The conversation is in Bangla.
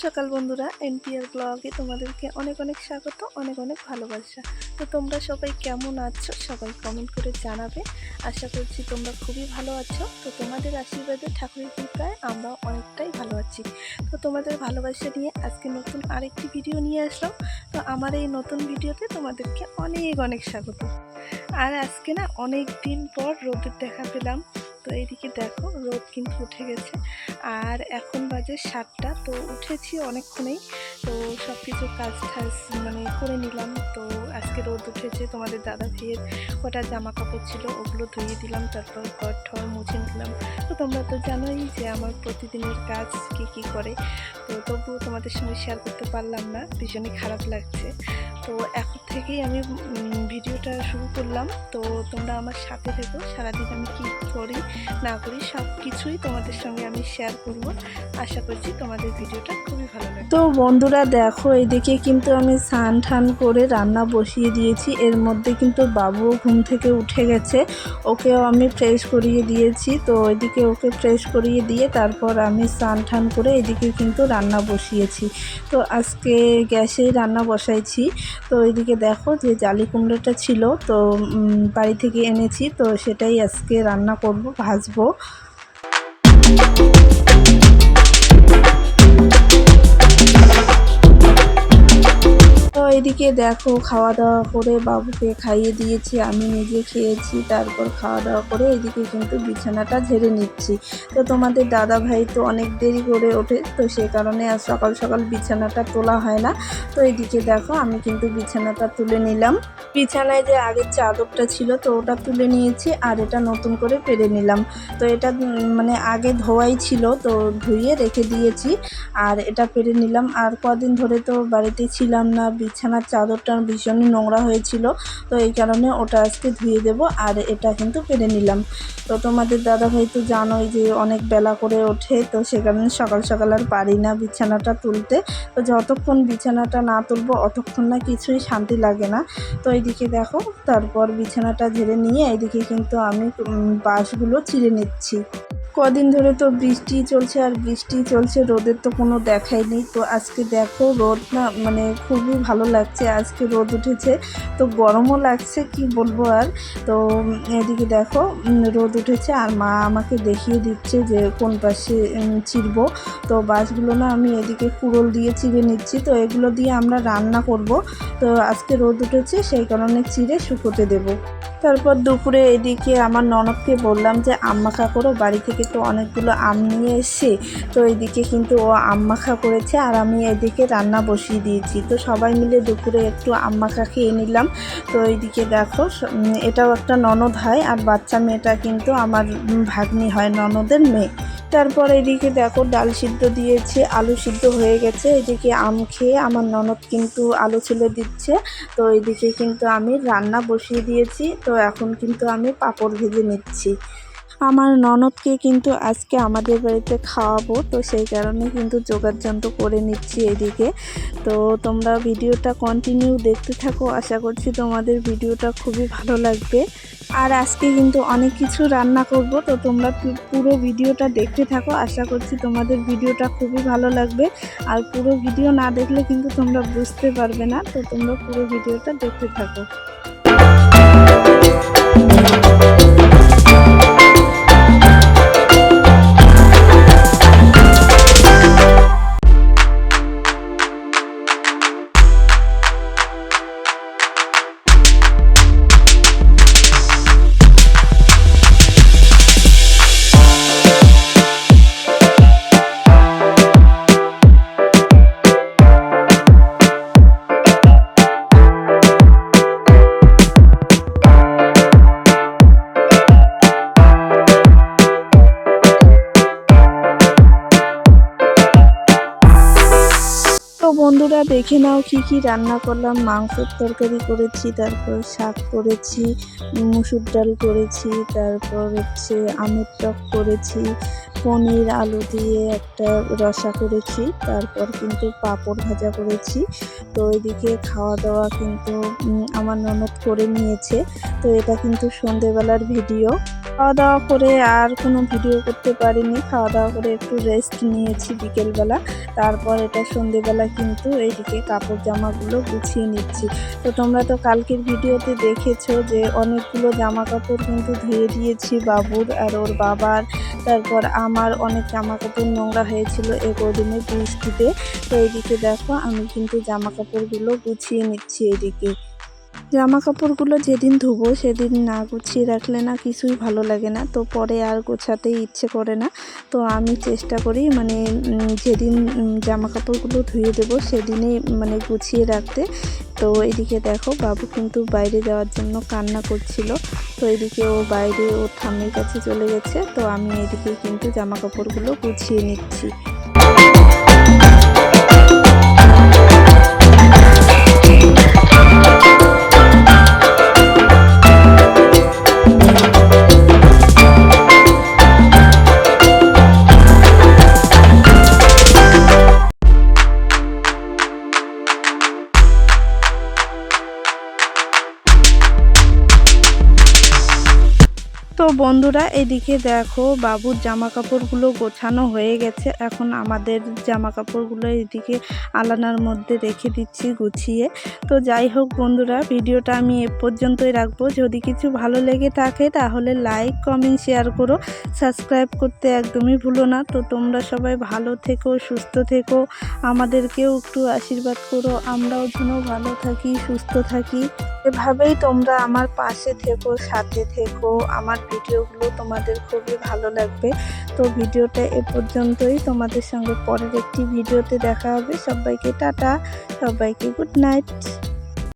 সকাল বন্ধুরা, এনপিআর ব্লগে তোমাদেরকে অনেক অনেক স্বাগত, অনেক অনেক ভালোবাসা। তো তোমরা সবাই কেমন আছো? সবাই কমেন্ট করে জানাবে। আশা করছি তোমরা খুবই ভালো আছো। তো তোমাদের আশীর্বাদে, ঠাকুরের কৃপায় আমরা অনেকটাই ভালো আছি। তো তোমাদের ভালোবাসা নিয়ে আজকে নতুন আরেকটি ভিডিও নিয়ে আসলাম। তো আমার এই নতুন ভিডিওতে তোমাদেরকে অনেক অনেক স্বাগত। আর আজকে না অনেক দিন পর রোদের দেখা পেলাম। তো এইদিকে দেখো, রোদ কিন্তু উঠে গেছে। আর এখন বাজে 7টা। তো উঠেছি অনেকক্ষণেই। তো সব কিছু কাজ টাজ করে নিলাম। তো আজকে রোদ উঠেছে, তোমাদের দাদা ভাইয়ের কটা জামা কাপড় ছিল, ওগুলো ধুয়ে দিলাম। তারপর ঘর ঠর মুছে নিলাম। তো তোমরা তো জানোই যে আমার প্রতিদিনের কাজ কি করে। তো তবুও তোমাদের সঙ্গে শেয়ার করতে পারলাম না, ভীষণই খারাপ লাগছে। তো এখন থেকেই আমি ভিডিওটা শুরু করলাম। তো তোমরা আমার সাথে থেকো, সারাদিন আমি কি করি না করি সব কিছুই তোমাদের সঙ্গে আমি শেয়ার করব। আশা করছি তোমাদের ভিডিওটা খুবই ভালো লাগবে। তো বন্ধুরা দেখো, এদিকে কিন্তু আমি স্নান ঠান করে রান্না বসিয়ে দিয়েছি। এর মধ্যে কিন্তু বাবুও ঘুম থেকে উঠে গেছে, ওকেও আমি ফ্রেশ করিয়ে দিয়েছি। তো এদিকে ওকে ফ্রেশ করিয়ে দিয়ে তারপর আমি স্নান ঠান করে এদিকে কিন্তু রান্না বসিয়েছি। তো আজকে গ্যাসেই রান্না বসাইছি। তো এদিকে দেখো যে জালি কুমড়োটা ছিল, তো বাড়ি থেকে এনেছি। তো সেটাই আজকে রান্না করব, ভাজবো। তো এদিকে দেখো, খাওয়া দাওয়া করে বাবুকে খাইয়ে দিয়েছি, আমি নিজে খেয়েছি। তারপর খাওয়া দাওয়া করে এদিকে কিন্তু বিছানাটা ঝেড়ে নিচ্ছি। তো তোমাদের দাদা ভাই তো অনেক দেরি করে ওঠে, তো সেই কারণে আর সকাল সকাল বিছানাটা তোলা হয় না। তো এদিকে দেখো, আমি কিন্তু বিছানাটা তুলে নিলাম। বিছানায় যে আগের চাদরটা ছিল, তো ওটা তুলে নিয়েছি, আর এটা নতুন করে পেরে নিলাম। তো এটা আগে ধোয়াই ছিল, তো ধুয়ে রেখে দিয়েছি, আর এটা পেরে নিলাম। আর কদিন ধরে তো বাড়িতে ছিলাম না, বিছানার চাদরটা ভীষণই নোংরা হয়েছিল। তো এই কারণে ওটা আজকে ধুয়ে দেব, আর এটা কিন্তু পেরে নিলাম। তো তোমাদের দাদাভাই তো জানোই যে অনেক বেলা করে ওঠে, তো সে কারণে সকাল সকাল আর পারি না বিছানাটা তুলতে। তো যতক্ষণ বিছানাটা না তুলবো অতক্ষণ না কিছুই শান্তি লাগে না। তো এইদিকে দেখো, তারপর বিছানাটা ঝেড়ে নিয়ে এইদিকে কিন্তু আমি বাঁশগুলো চিড়ে নিচ্ছি। কদিন ধরে তো বৃষ্টি চলছে আর বৃষ্টি চলছে, রোদের তো কোনো দেখাই নেই। তো আজকে দেখো, রোদ না খুবই ভালো লাগছে। আজকে রোদ উঠেছে, তো গরমও লাগছে, কি বলবো আর। তো এদিকে দেখো, রোদ উঠেছে, আর মা আমাকে দেখিয়ে দিচ্ছে যে কোন পাশে চিরবো। তো বাঁশগুলো না আমি এদিকে কুড়োল দিয়ে চিড়ে নিচ্ছি। তো এগুলো দিয়ে আমরা রান্না করব। তো আজকে রোদ উঠেছে, সেই কারণে চিড়ে শুকোতে দেবো। তারপর দুপুরে এদিকে আমার ননদকে বললাম যে আম মাখা করো, বাড়ি থেকে তো অনেকগুলো আম নিয়ে এসে। তো এইদিকে কিন্তু ও আম মাখা করেছে, আর আমি এদিকে রান্না বসিয়ে দিয়েছি। তো সবাই মিলে দুপুরে একটু আম মাখা খেয়ে নিলাম। তো এইদিকে দেখো, এটাও একটা ননদ হয়, আর বাচ্চা মেয়েটা কিন্তু আমার ভাগ্নি হয়, ননদের মেয়ে। তারপর এদিকে দেখো, ডাল সিদ্ধ দিয়েছে, আলু সিদ্ধ হয়ে গেছে। এদিকে আম খেয়ে আমার ননদ কিন্তু আলু ছেলে দিচ্ছে। তো এদিকে কিন্তু আমি রান্না বসিয়ে দিয়েছি। তো এখন কিন্তু আমি পাঁপড় ভেজে নিচ্ছি। আমার ননদকে কিন্তু আজকে আমাদের বাড়িতে খাওয়াবো, তো সেই কারণে কিন্তু জোগাড়যন্ত্র করে নিচ্ছি এদিকে। তো তোমরা ভিডিওটা কন্টিনিউ দেখতে থাকো, আশা করছি তোমাদের ভিডিওটা খুবই ভালো লাগবে। আর আজকে কিন্তু অনেক কিছু রান্না করব, তো তোমরা পুরো ভিডিওটা দেখতে থাকো, আশা করছি তোমাদের ভিডিওটা খুবই ভালো লাগবে। আর পুরো ভিডিও না দেখলে কিন্তু তোমরা বুঝতে পারবে না, তো তোমরা পুরো ভিডিওটা দেখতে থাকো। তো বন্ধুরা দেখে নাও কি কি রান্না করলাম। মাংসের তরকারি করেছি, তারপর শাক করেছি, মুসুর ডাল করেছি, তারপর হচ্ছে আমের টক করেছি। তো পনির আলু দিয়ে একটা রসা করেছি, তারপর কিন্তু পাঁপড় ভাজা করেছি। তো এদিকে খাওয়া দাওয়া কিন্তু আমার ননদ করে নিয়েছে। তো এটা কিন্তু সন্ধেবেলার ভিডিও। খাওয়া দাওয়া করে আর কোনো ভিডিও করতে পারিনি, খাওয়া দাওয়া করে একটু রেস্ট নিয়েছি বিকেলবেলা। তারপর এটা সন্ধেবেলা কিন্তু এইদিকে কাপড় জামাগুলো গুছিয়ে নিচ্ছি। তো তোমরা তো কালকের ভিডিওতে দেখেছো যে অনেকগুলো জামা কাপড় কিন্তু ধুয়ে দিয়েছি বাবুর আর ওর বাবার, তারপর আমার অনেক জামা কাপড় নোংরা হয়েছিল এই কদিনে বৃষ্টিতে। তো এইদিকে দেখো আমি কিন্তু জামা কাপড়গুলো গুছিয়ে নিচ্ছি। এইদিকে জামা কাপড়গুলো যেদিন ধুবো সেদিন না গুছিয়ে রাখলে না কিছুই ভালো লাগে না, তো পরে আর গোছাতেই ইচ্ছে করে না। তো আমি চেষ্টা করি মানে যেদিন জামা কাপড়গুলো ধুয়ে দেবো সেদিনেই মানে গুছিয়ে রাখতে। তো এদিকে দেখো বাবু কিন্তু বাইরে যাওয়ার জন্য কান্না করছিল। তো এদিকে ও বাইরে ওর ঠাম্মির কাছে চলে গেছে, তো আমি এদিকে কিন্তু জামা কাপড়গুলো গুছিয়ে নিচ্ছি। তো বন্ধুরা এদিকে দেখো বাবুর জামা কাপড়গুলো গোছানো হয়ে গেছে। এখন আমাদের জামা কাপড়গুলো এদিকে আলনার মধ্যে রেখে দিচ্ছি গুছিয়ে। তো যাই হোক বন্ধুরা, ভিডিওটা আমি এ পর্যন্তই রাখবো। যদি কিছু ভালো লেগে থাকে তাহলে লাইক কমেন্ট শেয়ার করো, সাবস্ক্রাইব করতে একদমই ভুলো না। তো তোমরা সবাই ভালো থেকো, সুস্থ থেকো, আমাদেরকেও একটু আশীর্বাদ করো, আমরাও যেন ভালো থাকি, সুস্থ থাকি। এভাবেই তোমরা আমার পাশে থেকো, সাথে থেকো। আমার ভিডিওগুলো তোমাদের খুবই ভালো লাগবে। তো ভিডিওটা এ পর্যন্তই, তোমাদের সঙ্গে পরের একটি ভিডিওতে দেখা হবে। সবাইকে টাটা, সবাইকে গুড নাইট।